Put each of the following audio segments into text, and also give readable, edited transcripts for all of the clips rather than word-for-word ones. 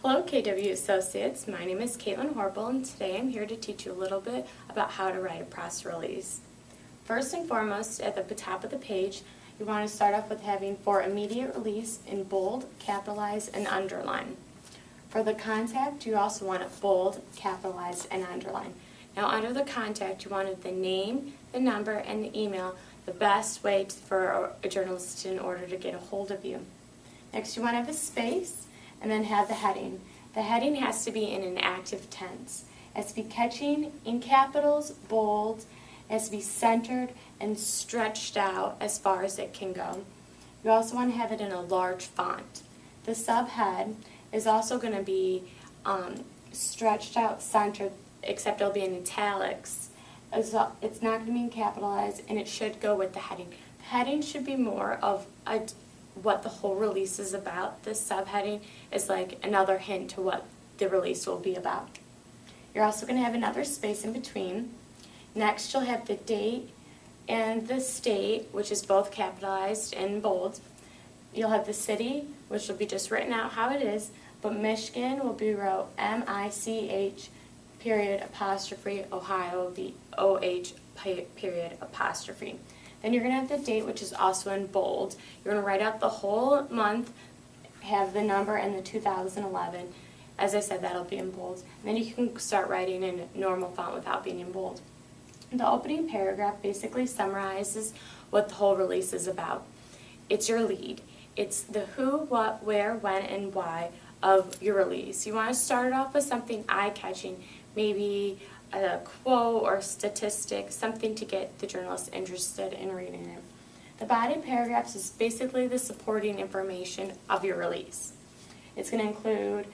Hello KW Associates, my name is Kaitlyn Horbal and today I'm here to teach you a little bit about how to write a press release. First and foremost, at the top of the page, you want to start off with having for immediate release in bold, capitalize, and underline. For the contact, you also want it bold, capitalized, and underline. Now under the contact, you wanted the name, the number, and the email, the best way for a journalist in order to get a hold of you. Next, you want to have a space, and then have the heading. The heading has to be in an active tense. It has to be catching in capitals, bold, it has to be centered and stretched out as far as it can go. You also want to have it in a large font. The subhead is also going to be stretched out, centered, except it'll be in italics. It's not going to be capitalized, and it should go with the heading. The heading should be more of what the whole release is about. This subheading is like another hint to what the release will be about. You're also going to have another space in between. Next, you'll have the date and the state, which is both capitalized and bold. You'll have the city, which will be just written out how it is, but Michigan will be wrote M-I-C-H period apostrophe Ohio, the O-H period apostrophe. Then you're going to have the date, which is also in bold. You're going to write out the whole month, have the number and the 2011. As I said, that'll be in bold. And then you can start writing in normal font without being in bold. The opening paragraph basically summarizes what the whole release is about. It's your lead. It's the who, what, where, when, and why of your release. You want to start it off with something eye-catching, maybe a quote or statistic, something to get the journalist interested in reading it. The body paragraphs is basically the supporting information of your release. It's going to include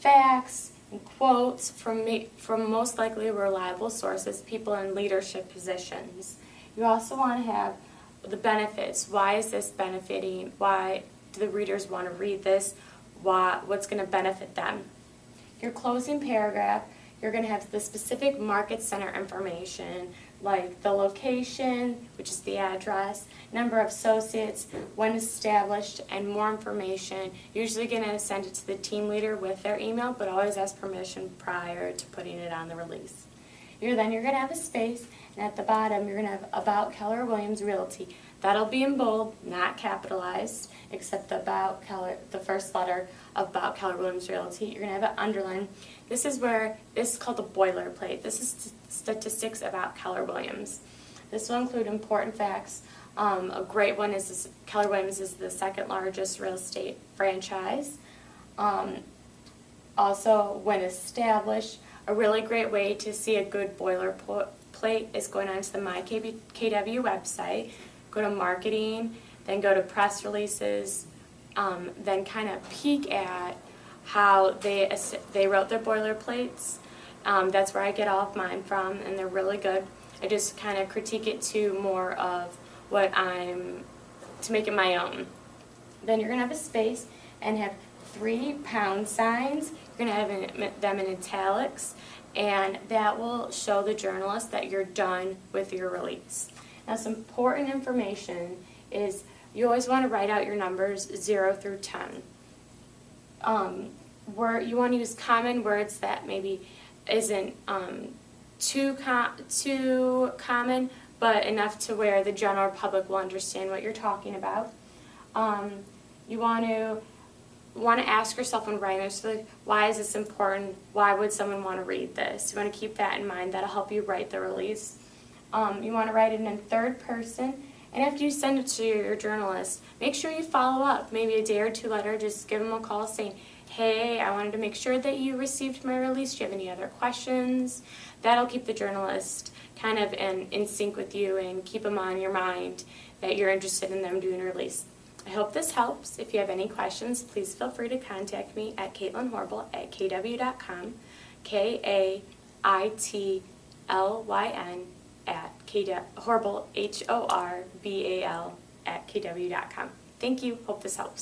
facts and quotes from most likely reliable sources, people in leadership positions. You also want to have the benefits. Why is this benefiting? Why do the readers want to read this? What's going to benefit them? Your closing paragraph, you're going to have the specific market center information, like the location, which is the address, number of associates, when established, and more information. Usually going to send it to the team leader with their email, but always ask permission prior to putting it on the release. Then you're going to have a space, and at the bottom you're going to have About Keller Williams Realty. That'll be in bold, not capitalized, except the first letter of About Keller Williams Realty. You're going to have it underlined. This is called the boilerplate. This is statistics about Keller Williams. This will include important facts. A great one is Keller Williams is the second largest real estate franchise. Also, when established, a really great way to see a good boilerplate is going onto the MyKW website, go to marketing, then go to press releases, then kind of peek at how they wrote their boilerplates. That's where I get all of mine from, and they're really good. I just kind of critique it to more of to make it my own. Then you're going to have a space and have 3 pound signs. You're going to have them in italics, and that will show the journalist that you're done with your release. Now, some important information is you always want to write out your numbers 0 through 10. You want to use common words that maybe isn't too common, but enough to where the general public will understand what you're talking about. You want to ask yourself when writing this, why is this important? Why would someone want to read this? You want to keep that in mind. That'll help you write the release. You want to write it in third person, and after you send it to your journalist, make sure you follow up. Maybe a day or two later, just give them a call saying, hey, I wanted to make sure that you received my release. Do you have any other questions? That'll keep the journalist kind of in sync with you and keep them on your mind that you're interested in them doing a release. I hope this helps. If you have any questions, please feel free to contact me at Kaitlyn Horbal at kw.com, Kaitlyn at Horbal, Horbal at kw.com. Thank you. Hope this helps.